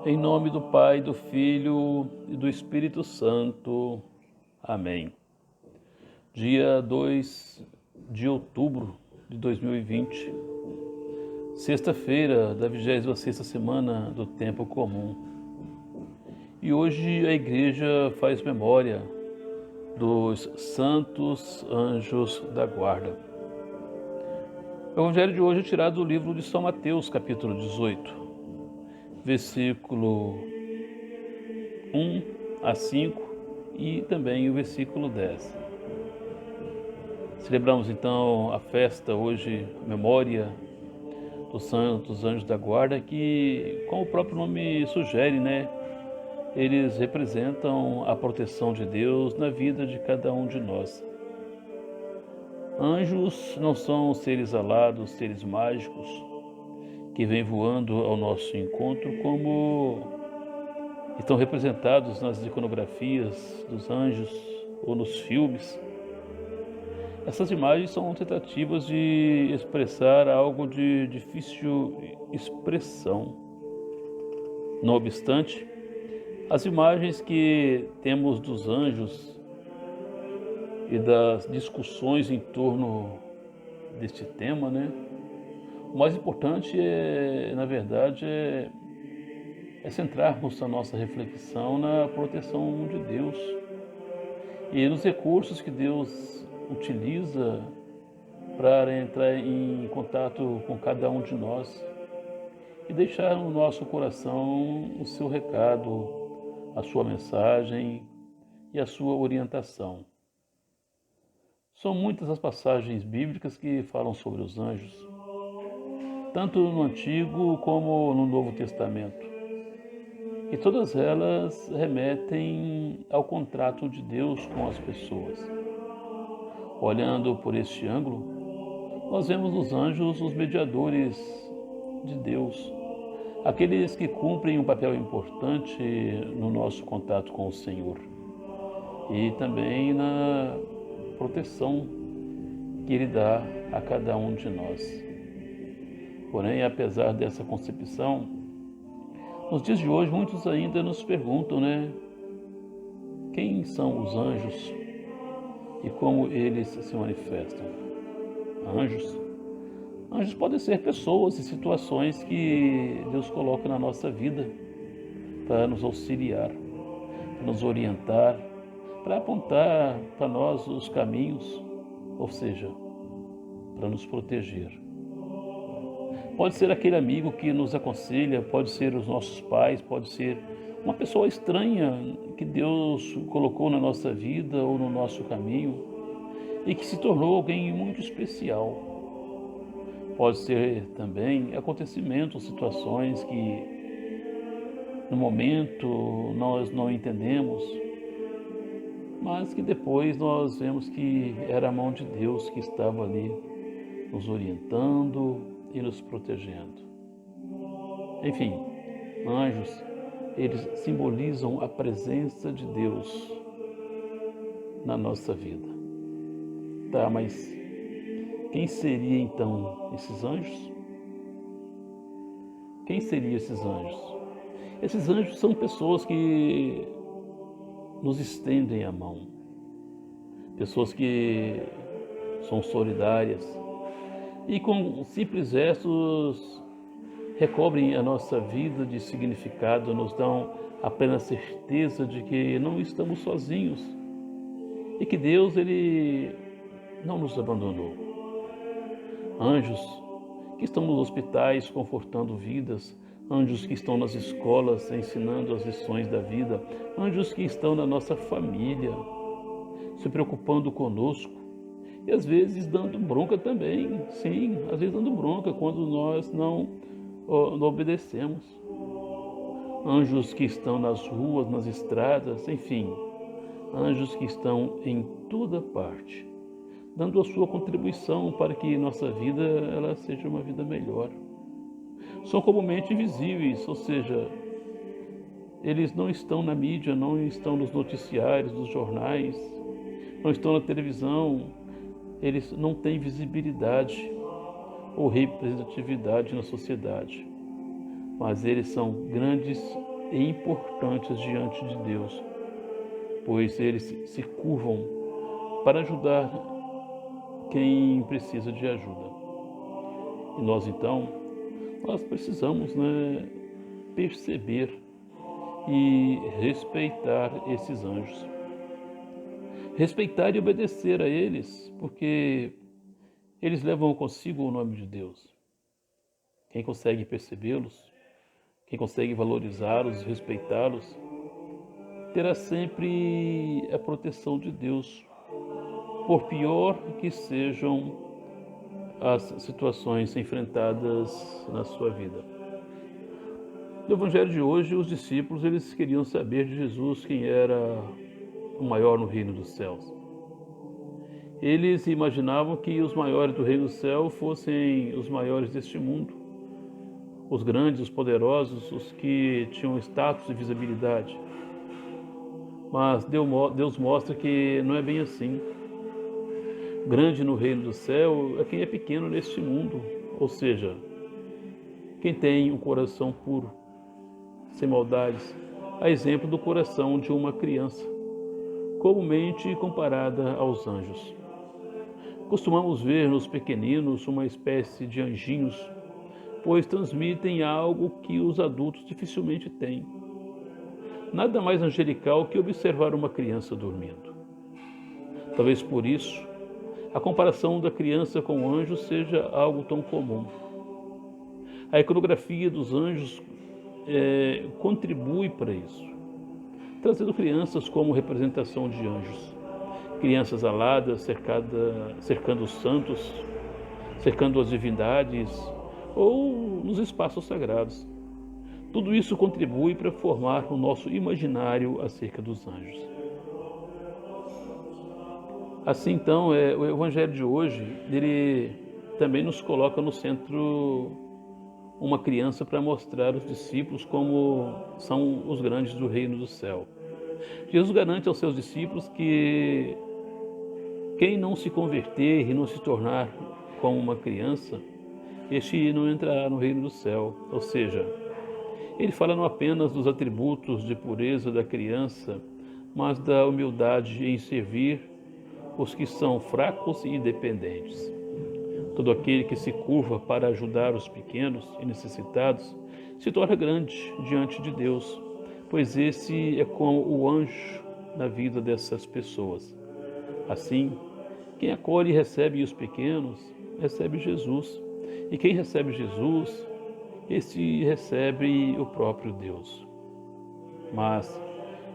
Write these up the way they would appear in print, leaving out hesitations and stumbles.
Em nome do Pai, do Filho e do Espírito Santo. Amém. Dia 2 de outubro de 2020, sexta-feira da 26ª semana do Tempo Comum. E hoje a Igreja faz memória dos Santos Anjos da Guarda. O Evangelho de hoje é tirado do livro de São Mateus, capítulo 18. Versículo 1 a 5 e também o versículo 10. Celebramos então a festa hoje, a memória dos Santos Anjos da Guarda, que, como o próprio nome sugere, eles representam a proteção de Deus na vida de cada um de nós. Anjos não são seres alados, seres mágicos, que vêm voando ao nosso encontro, como estão representados nas iconografias dos anjos ou nos filmes. Essas imagens são tentativas de expressar algo de difícil expressão. Não obstante, as imagens que temos dos anjos e das discussões em torno deste tema, o mais importante na verdade, é centrarmos a nossa reflexão na proteção de Deus e nos recursos que Deus utiliza para entrar em contato com cada um de nós e deixar no nosso coração o seu recado, a sua mensagem e a sua orientação. São muitas as passagens bíblicas que falam sobre os anjos, tanto no Antigo como no Novo Testamento. E todas elas remetem ao contrato de Deus com as pessoas. Olhando por este ângulo, nós vemos nos anjos os mediadores de Deus, aqueles que cumprem um papel importante no nosso contato com o Senhor e também na proteção que Ele dá a cada um de nós. Porém, apesar dessa concepção, nos dias de hoje muitos ainda nos perguntam, quem são os anjos e como eles se manifestam? Anjos? Anjos podem ser pessoas e situações que Deus coloca na nossa vida para nos auxiliar, para nos orientar, para apontar para nós os caminhos, ou seja, para nos proteger. Pode ser aquele amigo que nos aconselha, pode ser os nossos pais, pode ser uma pessoa estranha que Deus colocou na nossa vida ou no nosso caminho e que se tornou alguém muito especial. Pode ser também acontecimentos, situações que no momento nós não entendemos, mas que depois nós vemos que era a mão de Deus que estava ali nos orientando e nos protegendo. Enfim, anjos, eles simbolizam a presença de Deus na nossa vida. Tá, mas quem seria então esses anjos? Quem seriam esses anjos? Esses anjos são pessoas que nos estendem a mão, pessoas que são solidárias e com simples gestos recobrem a nossa vida de significado, nos dão a plena certeza de que não estamos sozinhos e que Deus, Ele não nos abandonou. Anjos que estão nos hospitais confortando vidas, anjos que estão nas escolas ensinando as lições da vida, anjos que estão na nossa família, se preocupando conosco e às vezes dando bronca também, sim, às vezes dando bronca quando nós não obedecemos. Anjos que estão nas ruas, nas estradas, enfim, anjos que estão em toda parte, dando a sua contribuição para que nossa vida ela seja uma vida melhor. São comumente invisíveis, ou seja, eles não estão na mídia, não estão nos noticiários, nos jornais, não estão na televisão, eles não têm visibilidade ou representatividade na sociedade, mas eles são grandes e importantes diante de Deus, pois eles se curvam para ajudar quem precisa de ajuda. E nós então, nós precisamos, perceber e respeitar esses anjos. Respeitar e obedecer a eles, porque eles levam consigo o nome de Deus. Quem consegue percebê-los, quem consegue valorizá-los, respeitá-los, terá sempre a proteção de Deus, por pior que sejam as situações enfrentadas na sua vida. No Evangelho de hoje, os discípulos eles queriam saber de Jesus quem era o maior no reino dos céus. Eles imaginavam que os maiores do reino do céu fossem os maiores deste mundo, os grandes, os poderosos, os que tinham status e visibilidade. Mas Deus mostra que não é bem assim. Grande no reino do céu é quem é pequeno neste mundo, ou seja, quem tem um coração puro, sem maldades, a exemplo do coração de uma criança, comumente comparada aos anjos. Costumamos ver nos pequeninos uma espécie de anjinhos, pois transmitem algo que os adultos dificilmente têm. Nada mais angelical que observar uma criança dormindo. Talvez por isso, a comparação da criança com o anjo seja algo tão comum. A iconografia dos anjos contribui para isso, trazendo crianças como representação de anjos. Crianças aladas, cercando os santos, cercando as divindades ou nos espaços sagrados. Tudo isso contribui para formar o nosso imaginário acerca dos anjos. Assim, então, o Evangelho de hoje, ele também nos coloca no centro uma criança para mostrar aos discípulos como são os grandes do reino do céu. Jesus garante aos seus discípulos que quem não se converter e não se tornar como uma criança, este não entrará no reino do céu. Ou seja, ele fala não apenas dos atributos de pureza da criança, mas da humildade em servir os que são fracos e dependentes. Todo aquele que se curva para ajudar os pequenos e necessitados se torna grande diante de Deus, pois esse é como o anjo na vida dessas pessoas. Assim, quem acolhe e recebe os pequenos, recebe Jesus. E quem recebe Jesus, esse recebe o próprio Deus. Mas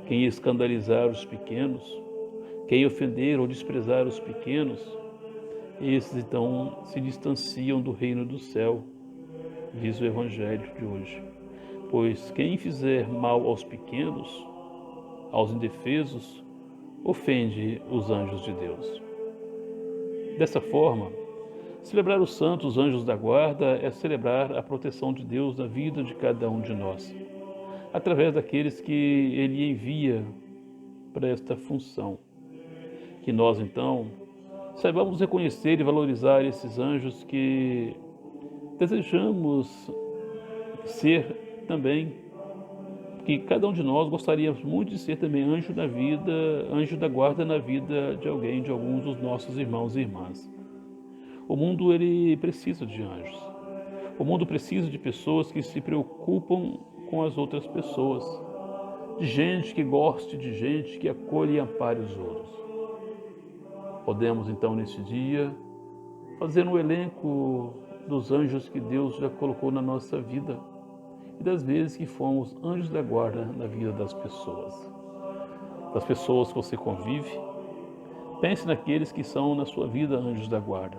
quem escandalizar os pequenos, quem ofender ou desprezar os pequenos, esses então se distanciam do reino do céu, diz o Evangelho de hoje. Pois quem fizer mal aos pequenos, aos indefesos, ofende os anjos de Deus. Dessa forma, celebrar os santos anjos da guarda é celebrar a proteção de Deus na vida de cada um de nós, através daqueles que Ele envia para esta função. Que nós, então, saibamos reconhecer e valorizar esses anjos que desejamos ser também, que cada um de nós gostaríamos muito de ser também anjo da vida, anjo da guarda na vida de alguém, de alguns dos nossos irmãos e irmãs. O mundo, ele precisa de anjos. O mundo precisa de pessoas que se preocupam com as outras pessoas, de gente que goste de gente, que acolhe e ampare os outros. Podemos, então, nesse dia, fazer um elenco dos anjos que Deus já colocou na nossa vida e das vezes que fomos anjos da guarda na vida das pessoas. Das pessoas que você convive, pense naqueles que são na sua vida anjos da guarda.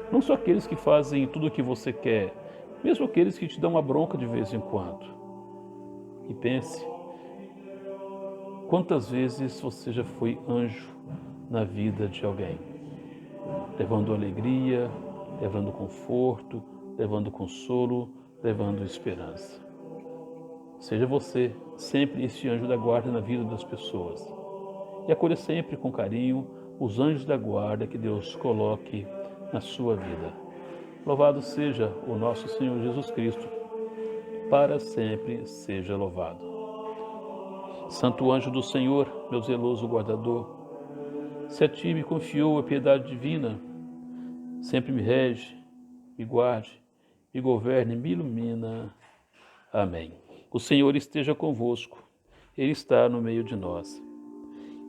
Não só aqueles que fazem tudo o que você quer, mesmo aqueles que te dão uma bronca de vez em quando. E pense, quantas vezes você já foi anjo na vida de alguém, levando alegria, levando conforto, levando consolo, levando esperança. Seja você sempre esse anjo da guarda na vida das pessoas e acolha sempre com carinho os anjos da guarda que Deus coloque na sua vida. Louvado seja o nosso Senhor Jesus Cristo, para sempre seja louvado. Santo anjo do Senhor, meu zeloso guardador, se a ti me confiou a piedade divina, sempre me rege, me guarde, me governe, me ilumina. Amém. O Senhor esteja convosco, Ele está no meio de nós.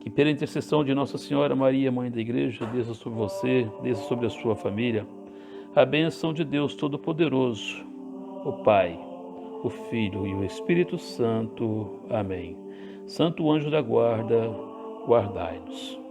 Que pela intercessão de Nossa Senhora Maria, Mãe da Igreja, desça sobre você, desça sobre a sua família, a bênção de Deus Todo-Poderoso, o Pai, o Filho e o Espírito Santo. Amém. Santo anjo da guarda, guardai-nos.